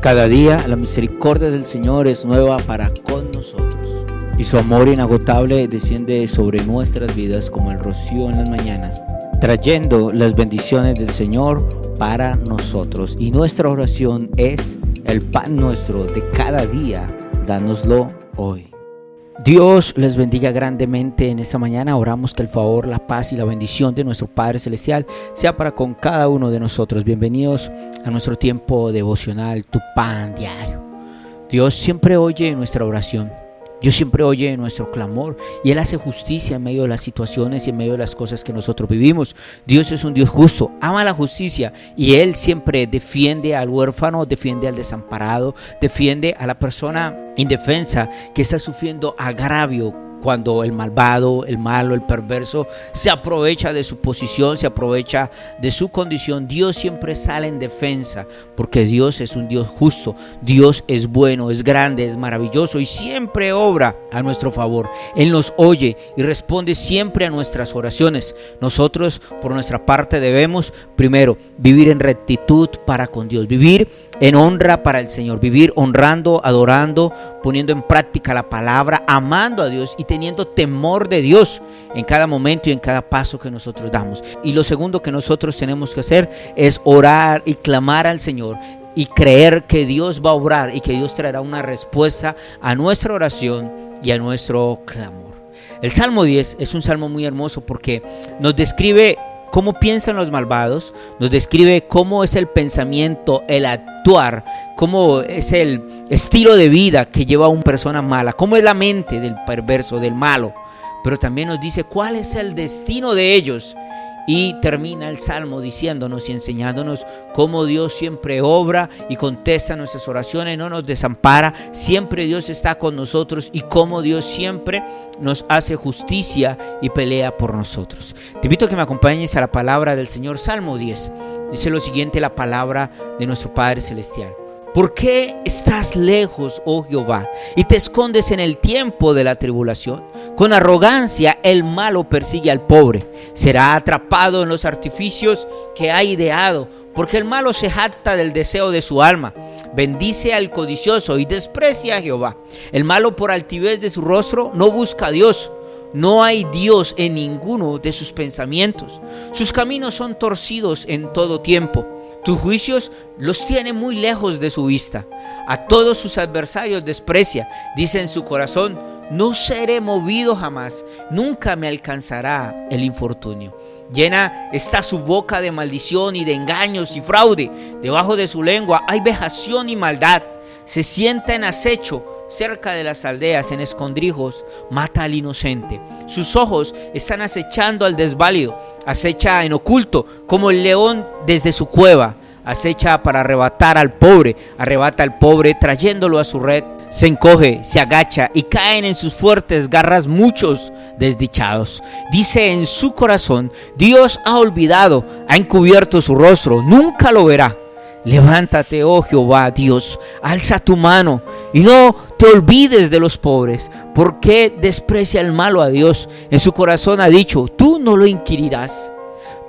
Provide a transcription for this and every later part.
Cada día la misericordia del Señor es nueva para con nosotros, y su amor inagotable desciende sobre nuestras vidas como el rocío en las mañanas, trayendo las bendiciones del Señor para nosotros. Y nuestra oración es: el pan nuestro de cada día, dánoslo hoy. Dios les bendiga grandemente en esta mañana. Oramos que el favor, la paz y la bendición de nuestro Padre Celestial sea para con cada uno de nosotros. Bienvenidos a nuestro tiempo devocional, tu pan diario. Dios siempre oye nuestra oración. Dios siempre oye nuestro clamor y Él hace justicia en medio de las situaciones y en medio de las cosas que nosotros vivimos. Dios es un Dios justo, ama la justicia y Él siempre defiende al huérfano, defiende al desamparado, defiende a la persona indefensa que está sufriendo agravio. Cuando el malvado, el malo, el perverso se aprovecha de su posición, se aprovecha de su condición, Dios siempre sale en defensa, porque Dios es un Dios justo, Dios es bueno, es grande, es maravilloso y siempre obra a nuestro favor. Él nos oye y responde siempre a nuestras oraciones. Nosotros, por nuestra parte, debemos primero vivir en rectitud para con Dios, vivir en honra para el Señor, vivir honrando, adorando, poniendo en práctica la palabra, amando a Dios y teniendo temor de Dios en cada momento y en cada paso que nosotros damos. Y lo segundo que nosotros tenemos que hacer es orar y clamar al Señor y creer que Dios va a obrar y que Dios traerá una respuesta a nuestra oración y a nuestro clamor. El Salmo 10 es un salmo muy hermoso porque nos describe cómo piensan los malvados, nos describe cómo es el pensamiento, el actuar, cómo es el estilo de vida que lleva a una persona mala, cómo es la mente del perverso, del malo, pero también nos dice cuál es el destino de ellos. Y termina el Salmo diciéndonos y enseñándonos cómo Dios siempre obra y contesta nuestras oraciones, no nos desampara, siempre Dios está con nosotros y cómo Dios siempre nos hace justicia y pelea por nosotros. Te invito a que me acompañes a la palabra del Señor. Salmo 10, dice lo siguiente la palabra de nuestro Padre Celestial. ¿Por qué estás lejos, oh Jehová, y te escondes en el tiempo de la tribulación? Con arrogancia el malo persigue al pobre. Será atrapado en los artificios que ha ideado, porque el malo se jacta del deseo de su alma. Bendice al codicioso y desprecia a Jehová. El malo por altivez de su rostro no busca a Dios. No hay Dios en ninguno de sus pensamientos. Sus caminos son torcidos en todo tiempo. Tus juicios los tiene muy lejos de su vista. A todos sus adversarios desprecia. Dice en su corazón: no seré movido jamás. Nunca me alcanzará el infortunio. Llena está su boca de maldición y de engaños y fraude. Debajo de su lengua hay vejación y maldad. Se sienta en acecho cerca de las aldeas, en escondrijos mata al inocente. Sus ojos están acechando al desválido. Acecha en oculto como el león desde su cueva. Acecha para arrebatar al pobre. Arrebata al pobre trayéndolo a su red. Se encoge, se agacha y caen en sus fuertes garras muchos desdichados. Dice en su corazón: Dios ha olvidado, ha encubierto su rostro, nunca lo verá. Levántate, oh Jehová, Dios, alza tu mano y no te olvides de los pobres. ¿Por qué desprecia el malo a Dios? En su corazón ha dicho: tú no lo inquirirás.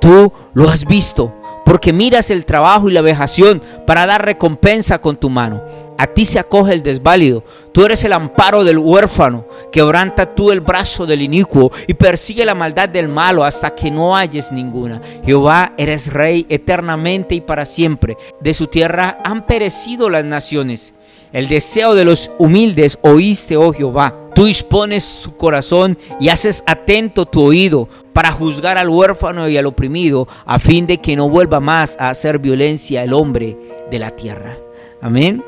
Tú lo has visto, porque miras el trabajo y la vejación para dar recompensa con tu mano. A ti se acoge el desválido. Tú eres el amparo del huérfano. Quebranta tú el brazo del inicuo y persigue la maldad del malo hasta que no halles ninguna. Jehová, eres rey eternamente y para siempre. De su tierra han perecido las naciones. El deseo de los humildes oíste, oh Jehová. Tú dispones su corazón y haces atento tu oído para juzgar al huérfano y al oprimido, a fin de que no vuelva más a hacer violencia el hombre de la tierra. Amén.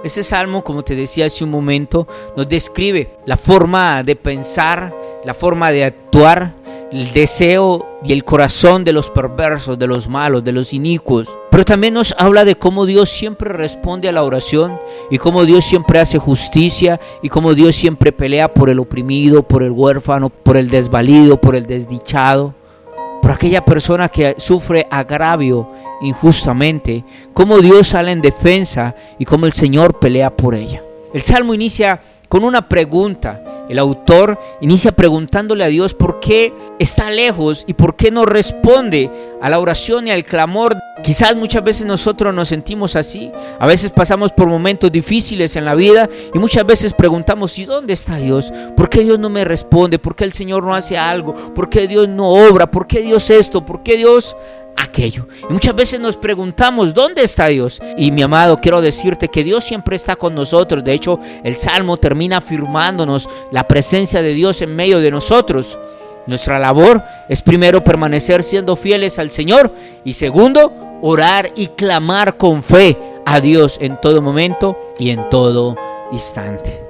Este salmo, como te decía hace un momento, nos describe la forma de pensar, la forma de actuar, el deseo y el corazón de los perversos, de los malos, de los inicuos. Pero también nos habla de cómo Dios siempre responde a la oración y cómo Dios siempre hace justicia y cómo Dios siempre pelea por el oprimido, por el huérfano, por el desvalido, por el desdichado, por aquella persona que sufre agravio injustamente, cómo Dios sale en defensa y cómo el Señor pelea por ella. El Salmo inicia con una pregunta. El autor inicia preguntándole a Dios por qué está lejos y por qué no responde a la oración y al clamor. Quizás muchas veces nosotros nos sentimos así. A veces pasamos por momentos difíciles en la vida y muchas veces preguntamos: ¿y dónde está Dios? ¿Por qué Dios no me responde? ¿Por qué el Señor no hace algo? ¿Por qué Dios no obra? ¿Por qué Dios esto? ¿Por qué Dios aquello? Y muchas veces nos preguntamos: ¿dónde está Dios? Y mi amado, quiero decirte que Dios siempre está con nosotros. De hecho, el Salmo termina afirmándonos la presencia de Dios en medio de nosotros. Nuestra labor es primero permanecer siendo fieles al Señor y segundo, orar y clamar con fe a Dios en todo momento y en todo instante.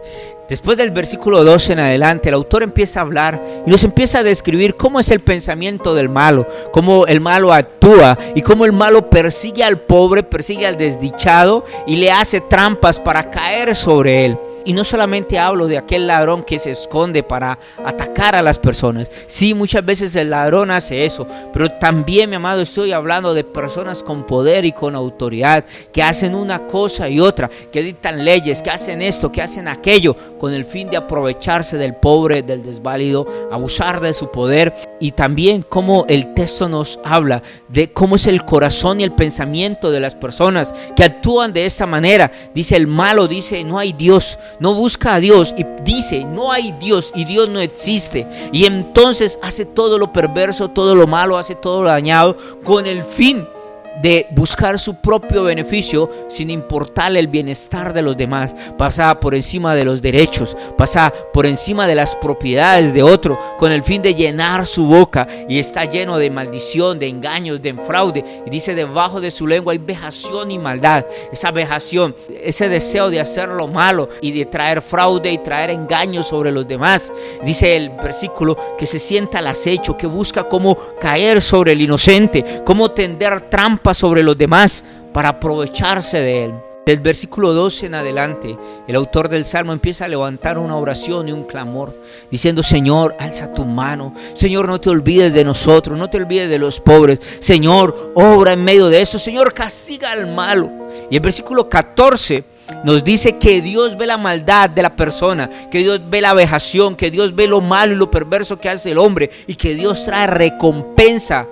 Después del versículo 12 en adelante, el autor empieza a hablar y nos empieza a describir cómo es el pensamiento del malo, cómo el malo actúa y cómo el malo persigue al pobre, persigue al desdichado y le hace trampas para caer sobre él. Y no solamente hablo de aquel ladrón que se esconde para atacar a las personas. Sí, muchas veces el ladrón hace eso, pero también, mi amado, estoy hablando de personas con poder y con autoridad que hacen una cosa y otra, que dictan leyes, que hacen esto, que hacen aquello, con el fin de aprovecharse del pobre, del desválido, abusar de su poder. Y también cómo el texto nos habla de cómo es el corazón y el pensamiento de las personas que actúan de esa manera. Dice el malo, dice: no hay Dios. No busca a Dios y dice: no hay Dios y Dios no existe. Y entonces hace todo lo perverso, todo lo malo, hace todo lo dañado con el fin de buscar su propio beneficio sin importarle el bienestar de los demás. Pasa por encima de los derechos, pasa por encima de las propiedades de otro con el fin de llenar su boca, y está lleno de maldición, de engaños, de fraude. Y dice: debajo de su lengua hay vejación y maldad. Esa vejación, ese deseo de hacer lo malo y de traer fraude y traer engaños sobre los demás. Dice el versículo que se sienta al acecho, que busca cómo caer sobre el inocente, cómo tender trampas sobre los demás para aprovecharse de él. Del versículo 12 en adelante, el autor del Salmo empieza a levantar una oración y un clamor, diciendo: Señor, alza tu mano. Señor, no te olvides de nosotros, no te olvides de los pobres. Señor, obra en medio de eso. Señor, castiga al malo. Y el versículo 14 nos dice que Dios ve la maldad de la persona, que Dios ve la vejación, que Dios ve lo malo y lo perverso que hace el hombre, y que Dios trae recompensa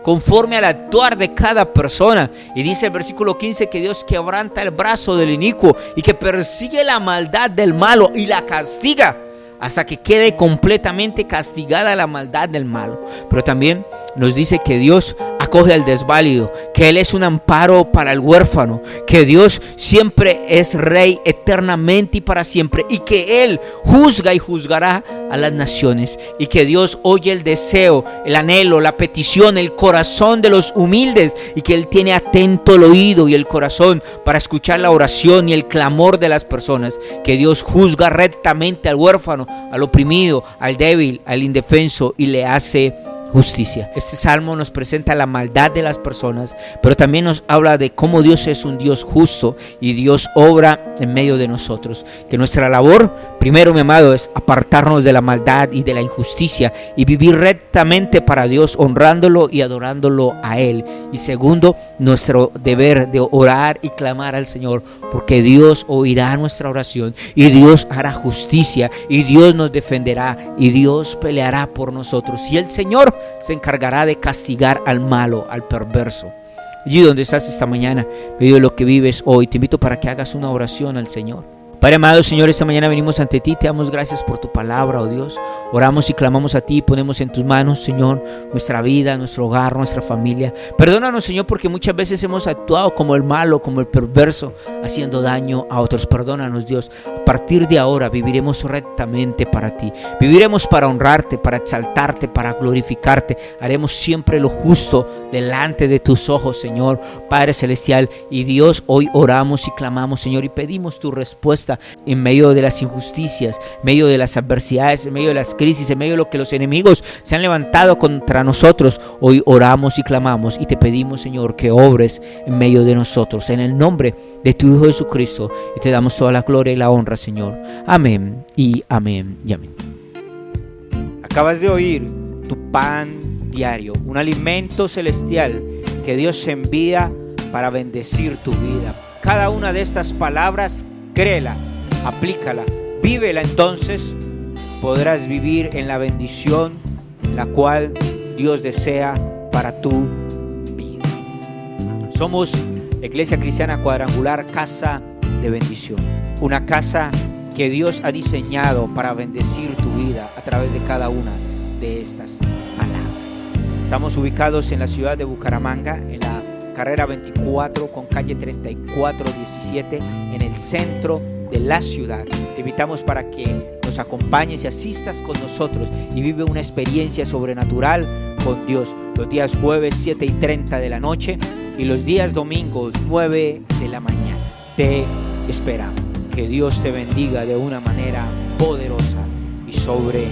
conforme al actuar de cada persona. Y dice el versículo 15 que Dios quebranta el brazo del inicuo y que persigue la maldad del malo y la castiga hasta que quede completamente castigada la maldad del malo. Pero también nos dice que Dios acoge al desválido, que Él es un amparo para el huérfano, que Dios siempre es rey eternamente y para siempre, y que Él juzga y juzgará a las naciones, y que Dios oye el deseo, el anhelo, la petición, el corazón de los humildes, y que Él tiene atento el oído y el corazón para escuchar la oración y el clamor de las personas, que Dios juzga rectamente al huérfano, al oprimido, al débil, al indefenso, y le hace justicia. Este salmo nos presenta la maldad de las personas, pero también nos habla de cómo Dios es un Dios justo y Dios obra en medio de nosotros. Que nuestra labor, primero, mi amado, es apartarnos de la maldad y de la injusticia y vivir rectamente para Dios, honrándolo y adorándolo a Él. Y segundo, nuestro deber de orar y clamar al Señor, porque Dios oirá nuestra oración y Dios hará justicia y Dios nos defenderá y Dios peleará por nosotros, y el Señor se encargará de castigar al malo, al perverso. Allí donde estás esta mañana, medio de lo que vives hoy, te invito para que hagas una oración al Señor. Padre amado, Señor, esta mañana venimos ante ti, te damos gracias por tu palabra, oh Dios. Oramos y clamamos a ti, ponemos en tus manos, Señor, nuestra vida, nuestro hogar, nuestra familia. Perdónanos, Señor, porque muchas veces hemos actuado como el malo, como el perverso, haciendo daño a otros. Perdónanos, Dios. A partir de ahora viviremos rectamente para ti. Viviremos para honrarte, para exaltarte, para glorificarte. Haremos siempre lo justo delante de tus ojos, Señor, Padre Celestial. Y Dios, hoy oramos y clamamos, Señor, y pedimos tu respuesta en medio de las injusticias, en medio de las adversidades, en medio de las crisis, en medio de lo que los enemigos se han levantado contra nosotros. Hoy oramos y clamamos y te pedimos, Señor, que obres en medio de nosotros, en el nombre de tu Hijo Jesucristo, y te damos toda la gloria y la honra, Señor. Amén y amén y amén. Acabas de oír tu pan diario, un alimento celestial que Dios envía para bendecir tu vida. Cada una de estas palabras, créela, aplícala, Vívela, entonces podrás vivir en la bendición la cual Dios desea para tu vida. Somos Iglesia Cristiana Cuadrangular, casa de bendición. Una casa que Dios ha diseñado para bendecir tu vida a través de cada una de estas palabras. Estamos ubicados en la ciudad de Bucaramanga, en la carrera 24 con calle 3417, en el centro de la ciudad. Te invitamos para que nos acompañes y asistas con nosotros y vive una experiencia sobrenatural con Dios. Los días jueves 7:30 de la noche y los días domingos 9 de la mañana. Te esperamos. Que Dios te bendiga de una manera poderosa y sobrenatural.